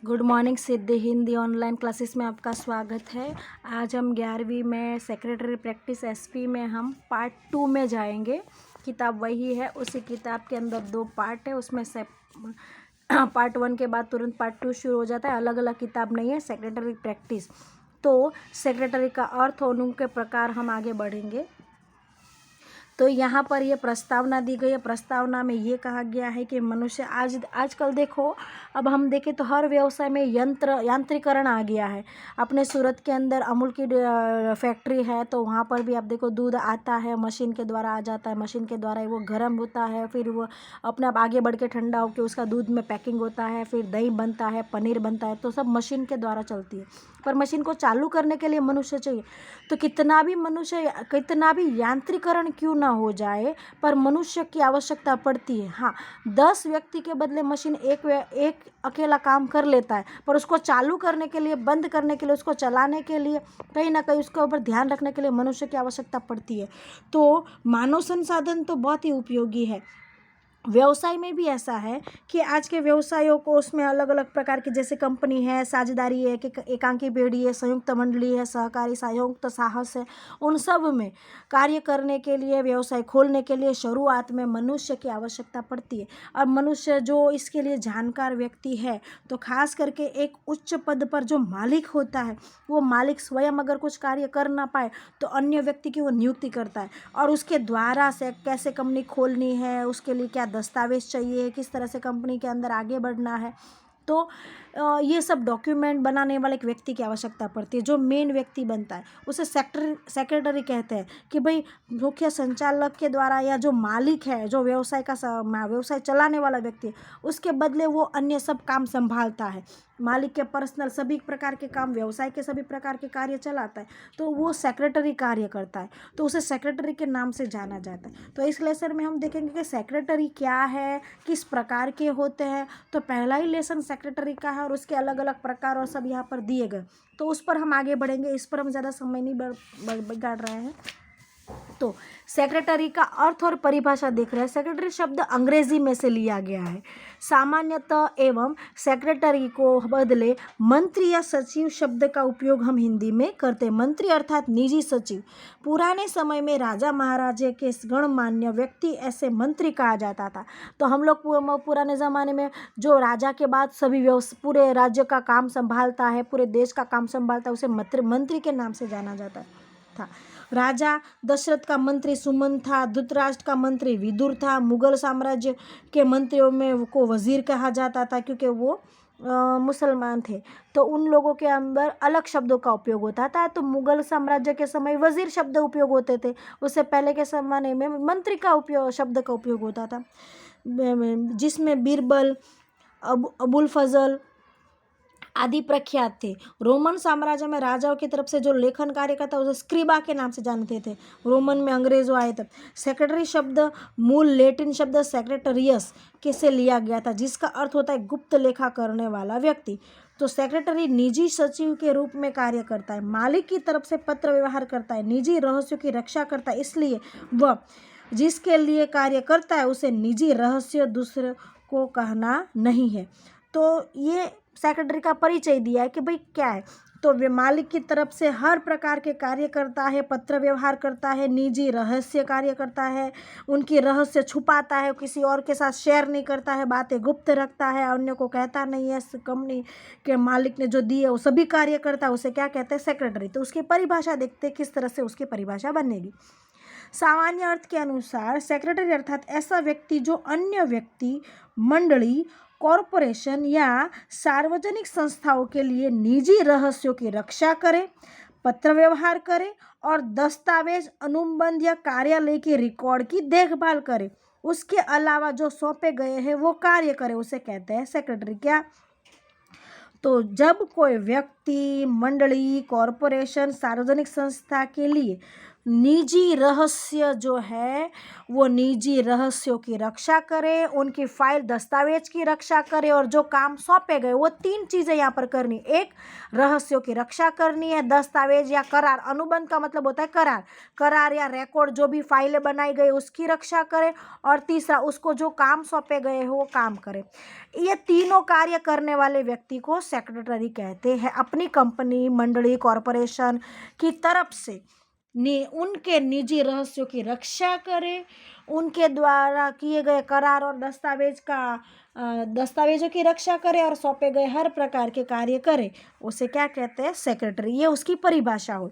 Good morning सिद्धि Hindi online classes में आपका स्वागत है। आज हम 11वीं में सेक्रेटरी प्रैक्टिस एसपी में हम पार्ट 2 में जाएंगे। किताब वही है, उसी किताब के अंदर 2 पार्ट है। उसमें से पार्ट 1 के बाद तुरंत पार्ट 2 शुरू हो जाता है। अलग अलग किताब नहीं है, सेक्रेटरी प्रैक्टिस। तो सेक्रेटरी का अर्थ और उनके प्रकार हम आगे बढ़ेंगे। तो यहाँ पर ये प्रस्तावना दी गई है। प्रस्तावना में ये कहा गया है कि मनुष्य आजकल देखो, अब हम देखें तो हर व्यवसाय में यांत्रिकरण आ गया है। अपने सूरत के अंदर अमूल की फैक्ट्री है, तो वहाँ पर भी आप देखो दूध आता है, मशीन के द्वारा आ जाता है। मशीन के द्वारा वो गर्म होता है, फिर वो अपने आप आगे बढ़ के ठंडा होकर उसका दूध में पैकिंग होता है, फिर दही बनता है, पनीर बनता है। तो सब मशीन के द्वारा चलती है। पर मशीन को चालू करने के लिए मनुष्य चाहिए। तो कितना भी यांत्रिकरण क्यों ना हो जाए, पर मनुष्य की आवश्यकता पड़ती है। हाँ, 10 व्यक्ति के बदले मशीन एक अकेला काम कर लेता है, पर उसको चालू करने के लिए, बंद करने के लिए, उसको चलाने के लिए, कहीं ना कहीं उसके ऊपर ध्यान रखने के लिए मनुष्य की आवश्यकता पड़ती है। तो मानव संसाधन तो बहुत ही उपयोगी है। व्यवसाय में भी ऐसा है कि आज के व्यवसायों को उसमें अलग अलग प्रकार की, जैसे कंपनी है, साझेदारी है, एकांकी पेढ़ी है, संयुक्त मंडली है, सहकारी संयुक्त साहस है। उन सब में कार्य करने के लिए, व्यवसाय खोलने के लिए शुरुआत में मनुष्य की आवश्यकता पड़ती है। और मनुष्य जो इसके लिए जानकार व्यक्ति है, तो खास करके एक उच्च पद पर जो मालिक होता है, वो मालिक स्वयं अगर कुछ कार्य कर ना पाए तो अन्य व्यक्ति की वो नियुक्ति करता है, और उसके द्वारा से कैसे कंपनी खोलनी है, उसके लिए क्या दस्तावेज चाहिए, किस तरह से कंपनी के अंदर आगे बढ़ना है। तो ये सब डॉक्यूमेंट बनाने वाले एक व्यक्ति की आवश्यकता पड़ती है, जो मेन व्यक्ति बनता है। उसे सेक्रेटरी कहते हैं। कि भाई मुख्य संचालक के द्वारा, या जो मालिक है, जो व्यवसाय चलाने वाला व्यक्ति है, उसके बदले वो अन्य सब काम संभालता है। मालिक के पर्सनल सभी प्रकार के काम, व्यवसाय के सभी प्रकार के कार्य चलाता है, तो वो सेक्रेटरी कार्य करता है। तो उसे सेक्रेटरी के नाम से जाना जाता है। तो इस लेसन में हम देखेंगे कि सेक्रेटरी क्या है, किस प्रकार के होते हैं। तो पहला ही लेसन सेक्रेटरी का है, और उसके अलग अलग प्रकार और सब यहाँ पर दिए गए। तो उस पर हम आगे बढ़ेंगे, इस पर हम ज़्यादा समय नहीं बिगाड़ रहे हैं। तो सेक्रेटरी का अर्थ और परिभाषा देख रहे हैं। सेक्रेटरी शब्द अंग्रेजी में से लिया गया है। सामान्यतः एवं सेक्रेटरी को बदले मंत्री या सचिव शब्द का उपयोग हम हिंदी में करते हैं। मंत्री अर्थात निजी सचिव। पुराने समय में राजा महाराजे के गणमान्य व्यक्ति ऐसे मंत्री कहा जाता था। तो हम लोग पुराने ज़माने में जो राजा के बाद सभी पूरे राज्य का काम संभालता है, पूरे देश का काम संभालता है, उसे मंत्री के नाम से जाना जाता था। राजा दशरथ का मंत्री सुमन था। धृतराष्ट्र का मंत्री विदुर था। मुगल साम्राज्य के मंत्रियों में को वजीर कहा जाता था, क्योंकि वो मुसलमान थे। तो उन लोगों के अंदर अलग शब्दों का उपयोग होता था। तो मुगल साम्राज्य के समय वजीर शब्द उपयोग होते थे। उससे पहले के ज़माने में मंत्री का शब्द का उपयोग होता था, जिसमें बीरबल, अबुल फजल आदि प्रख्यात थे। रोमन साम्राज्य में राजाओं की तरफ से जो लेखन कार्य करता उसे स्क्रिबा के नाम से जानते थे। रोमन में अंग्रेजों आए थे। सेक्रेटरी शब्द मूल लैटिन शब्द सेक्रेटरियस के से लिया गया था, जिसका अर्थ होता है गुप्त लेखा करने वाला व्यक्ति। तो सेक्रेटरी निजी सचिव के रूप में कार्य करता है। मालिक की तरफ से पत्र व्यवहार करता है, निजी रहस्यों की रक्षा करता है। इसलिए वह जिसके लिए कार्य करता है उसे निजी रहस्य दूसरे को कहना नहीं है। तो ये सेक्रेटरी का परिचय दिया है कि भाई क्या है। तो वे मालिक की तरफ से हर प्रकार के कार्य करता है, पत्र व्यवहार करता है, निजी रहस्य कार्य करता है, उनकी रहस्य छुपाता है, किसी और के साथ शेयर नहीं करता है, बातें गुप्त रखता है, अन्य को कहता नहीं है। कंपनी के मालिक ने जो दी है वो सभी कार्य करता है, उसे क्या कहते हैं, सेक्रेटरी। तो उसकी परिभाषा देखते हैं, किस तरह से उसकी परिभाषा बनेगी। सामान्य अर्थ के अनुसार सेक्रेटरी अर्थात ऐसा व्यक्ति जो अन्य व्यक्ति, मंडली, कॉरपोरेशन या सार्वजनिक संस्थाओं के लिए निजी रहस्यों की रक्षा करे, पत्र व्यवहार करे और दस्तावेज, अनुबंध या कार्यालय के रिकॉर्ड की देखभाल करे। उसके अलावा जो सौंपे गए हैं वो कार्य करे, उसे कहते हैं सेक्रेटरी। क्या? तो जब कोई व्यक्ति, मंडली, कॉरपोरेशन, सार्वजनिक संस्था के लिए निजी रहस्य जो है वो निजी रहस्यों की रक्षा करे, उनकी फाइल दस्तावेज की रक्षा करे, और जो काम सौंपे गए वो 3 चीज़ें यहाँ पर करनी। एक, रहस्यों की रक्षा करनी है, दस्तावेज या करार, अनुबंध का मतलब होता है करार, करार या रिकॉर्ड जो भी फाइलें बनाई गई उसकी रक्षा करे, और तीसरा, उसको जो काम सौंपे गए हो वो काम करे। ये तीनों कार्य करने वाले व्यक्ति को सेक्रेटरी कहते हैं। अपनी कंपनी, मंडली, कॉरपोरेशन की तरफ से उनके निजी रहस्यों की रक्षा करे, उनके द्वारा किए गए करार और दस्तावेजों की रक्षा करे, और सौंपे गए हर प्रकार के कार्य करे, उसे क्या कहते हैं? सेक्रेटरी। ये उसकी परिभाषा हो।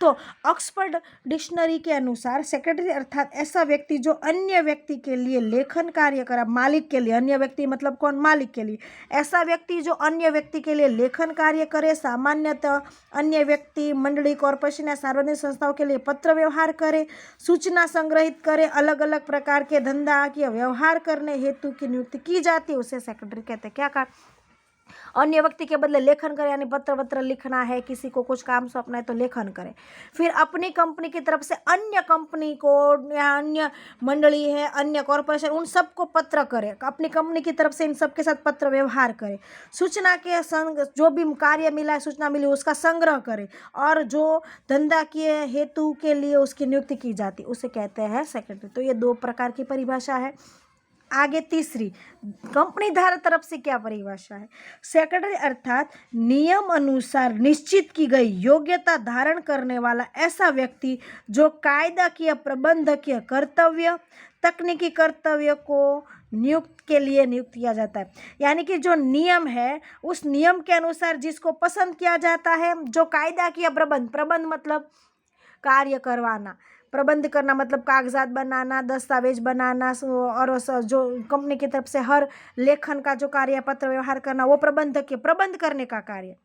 तो ऑक्सफोर्ड डिक्शनरी के अनुसार सेक्रेटरी अर्थात ऐसा व्यक्ति जो अन्य व्यक्ति के लिए लेखन कार्य करे, मालिक के लिए, अन्य व्यक्ति मतलब कौन? मालिक के लिए। ऐसा व्यक्ति जो अन्य व्यक्ति के लिए लेखन कार्य करे, सामान्यतः अन्य व्यक्ति, मंडली, कॉरपोरेशन या सार्वजनिक संस्थाओं के लिए पत्र व्यवहार करे, सूचना संग्रहित करे, अलग अलग प्रकार के धंधा के व्यवहार करने हेतु की नियुक्ति की जाती है, उसे सेक्रेटरी कहते हैं। क्या कहा? अन्य व्यक्ति के बदले लेखन करे, यानी पत्र लिखना है, किसी को कुछ काम सौंपना है तो लेखन करे। फिर अपनी कंपनी की तरफ से अन्य कंपनी को या अन्य मंडली है, अन्य कॉरपोरेशन, उन सबको पत्र करे, अपनी कंपनी की तरफ से इन सब के साथ पत्र व्यवहार करे। सूचना के जो भी कार्य मिला है, सूचना मिली, उसका संग्रह करे, और जो धंधा के हेतु के लिए उसकी नियुक्ति की जाती उसे कहते हैं सेक्रेटरी। तो ये 2 प्रकार की परिभाषा है। आगे तीसरी, कंपनी धारक तरफ से क्या परिभाषा है? सेक्रेटरी अर्थात नियम अनुसार निश्चित की गई योग्यता धारण करने वाला ऐसा व्यक्ति जो कायदाकीय, प्रबंधकीय कर्तव्य, तकनीकी कर्तव्य को नियुक्त किया जाता है। यानी कि जो नियम है उस नियम के अनुसार जिसको पसंद किया जाता है, जो कायदाकीय प्रबंध मतलब कार्य करवाना, प्रबंध करना मतलब कागजात बनाना, दस्तावेज बनाना, और जो कंपनी की तरफ से हर लेखन का जो कार्य, पत्र व्यवहार करना, वो प्रबंध करने का कार्य।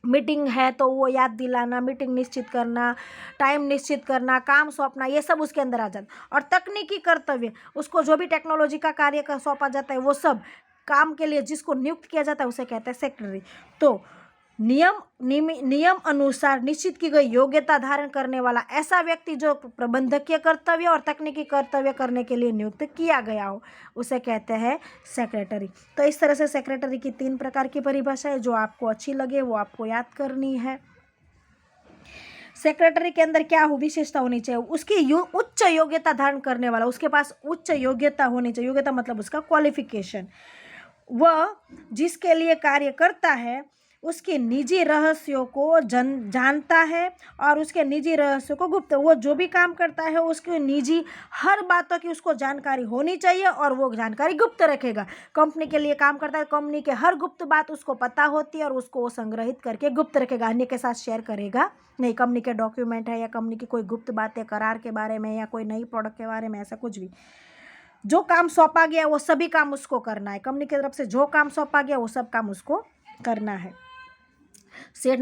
मीटिंग है तो वो याद दिलाना, मीटिंग निश्चित करना, टाइम निश्चित करना, काम सौंपना, ये सब उसके अंदर आ जाता। और तकनीकी कर्तव्य, उसको जो भी टेक्नोलॉजी का कार्य का सौंपा जाता है वो सब काम के लिए जिसको नियुक्त किया जाता है उसे कहते हैं सेक्रेटरी। तो नियम अनुसार निश्चित की गई योग्यता धारण करने वाला ऐसा व्यक्ति जो प्रबंधकीय कर्तव्य और तकनीकी कर्तव्य करने के लिए नियुक्त किया गया हो उसे कहते हैं सेक्रेटरी। तो इस तरह से सेक्रेटरी की 3 प्रकार की परिभाषा है, जो आपको अच्छी लगे वो आपको याद करनी है। सेक्रेटरी के अंदर क्या विशेषता होनी चाहिए? उसकी उच्च योग्यता धारण करने वाला, उसके पास उच्च योग्यता होनी चाहिए। योग्यता मतलब उसका क्वालिफिकेशन। वह जिसके लिए कार्य करता है उसके निजी रहस्यों को जानता है, और उसके निजी रहस्यों को गुप्त, वो जो भी काम करता है उसके निजी हर बातों की उसको जानकारी होनी चाहिए, और वो जानकारी गुप्त रखेगा। कंपनी के लिए काम करता है, कंपनी के हर गुप्त बात उसको पता होती है, और उसको वो संग्रहित करके गुप्त रखेगा, अन्य के साथ शेयर करेगा नहीं। कंपनी के डॉक्यूमेंट है या कंपनी की कोई गुप्त बातें, करार के बारे में या कोई नई प्रोडक्ट के बारे में, ऐसा कुछ भी जो काम सौंपा गया वो सभी काम उसको करना है। कंपनी की तरफ से जो काम सौंपा गया वो सब काम उसको करना है। सेठ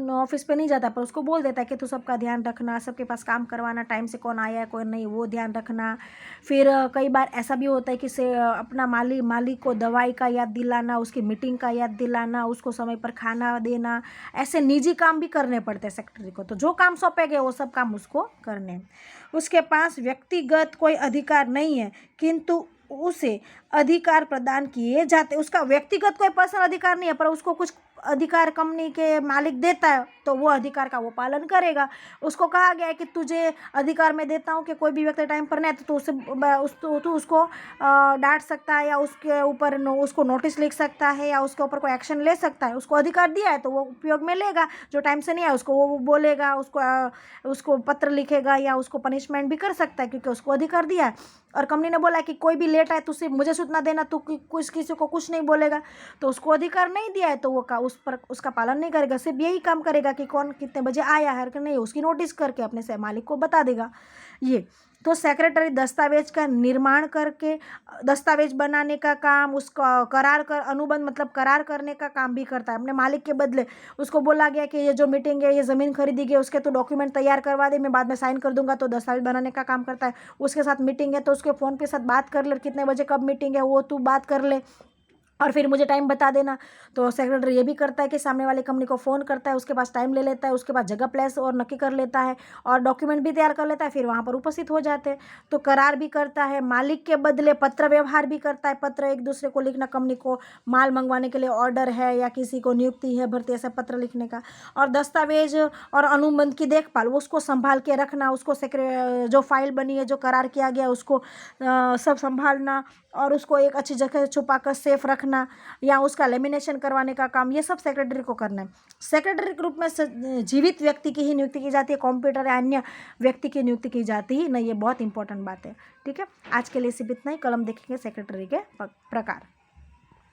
ऑफिस पे नहीं जाता, पर उसको बोल देता है कि तू सबका ध्यान रखना, सबके पास काम करवाना, टाइम से कौन आया है कौन नहीं वो ध्यान रखना। फिर कई बार ऐसा भी होता है कि अपना मालिक को दवाई का याद दिलाना, उसकी मीटिंग का याद दिलाना, उसको समय पर खाना देना, ऐसे निजी काम भी करने पड़ते हैं सेक्रेटरी को। तो जो काम सौंपे गए वो सब काम उसको करने हैं। उसके पास व्यक्तिगत कोई अधिकार नहीं है, किंतु उसे अधिकार प्रदान किए जाते। उसका व्यक्तिगत कोई पर्सनल अधिकार नहीं है, पर उसको कुछ अधिकार कंपनी के मालिक देता है तो वो अधिकार का वो पालन करेगा। उसको कहा गया है कि तुझे अधिकार मैं देता हूँ कि कोई भी व्यक्ति टाइम पर नहीं है तो तू उसको डांट सकता है, या उसके ऊपर उसको नोटिस लिख सकता है, या उसके ऊपर कोई एक्शन ले सकता है। उसको अधिकार दिया है तो वो उपयोग में लेगा। जो टाइम से नहीं है उसको वो बोलेगा, उसको पत्र लिखेगा, या उसको पनिशमेंट भी कर सकता है क्योंकि उसको अधिकार दिया है। और कंपनी ने बोला कि कोई भी लेट आए तो उसे मुझे सूचना देना, तो किसी को कुछ नहीं बोलेगा, तो उसको अधिकार नहीं दिया है तो वो उसका पालन नहीं करेगा। सिर्फ यही काम करेगा कि कौन कितने बजे आया है कि नहीं, उसकी नोटिस करके अपने से मालिक को बता देगा। ये तो सेक्रेटरी दस्तावेज का निर्माण करके दस्तावेज बनाने का काम, उसका अनुबंध मतलब करार करने का काम भी करता है। अपने मालिक के बदले उसको बोला गया कि ये जो मीटिंग है, ये ज़मीन खरीदी गई, उसके तो डॉक्यूमेंट तैयार करवा दे, मैं बाद में साइन कर दूंगा, तो दस्तावेज बनाने का काम करता है। उसके साथ मीटिंग है तो उसके फ़ोन पे साथ बात कर ले, कितने बजे कब मीटिंग है वो तू बात कर ले, और फिर मुझे टाइम बता देना। तो सेक्रेटरी ये भी करता है कि सामने वाले कंपनी को फ़ोन करता है, उसके पास टाइम ले लेता है, उसके बाद जगह प्लेस और नक्की कर लेता है और डॉक्यूमेंट भी तैयार कर लेता है, फिर वहाँ पर उपस्थित हो जाते हैं। तो करार भी करता है, मालिक के बदले पत्र व्यवहार भी करता है। पत्र एक दूसरे को लिखना, कंपनी को माल मंगवाने के लिए ऑर्डर है या किसी को नियुक्ति है भर्ती, ऐसा पत्र लिखने का। और दस्तावेज और अनुबंध की देखभाल, उसको संभाल के रखना, उसको जो फाइल बनी है, जो करार किया गया, उसको सब संभालना और उसको एक अच्छी जगह छुपा कर सेफ रखना या उसका लेमिनेशन करवाने का काम, ये सब सेक्रेटरी को करना है। सेक्रेटरी के रूप में जीवित व्यक्ति की ही नियुक्ति की जाती है, कंप्यूटर या अन्य व्यक्ति की नियुक्ति की जाती ही नहीं। ये बहुत इंपॉर्टेंट बात है। ठीक है, आज के लिए सिर्फ इतना ही। कल हम देखेंगे सेक्रेटरी के प्रकार।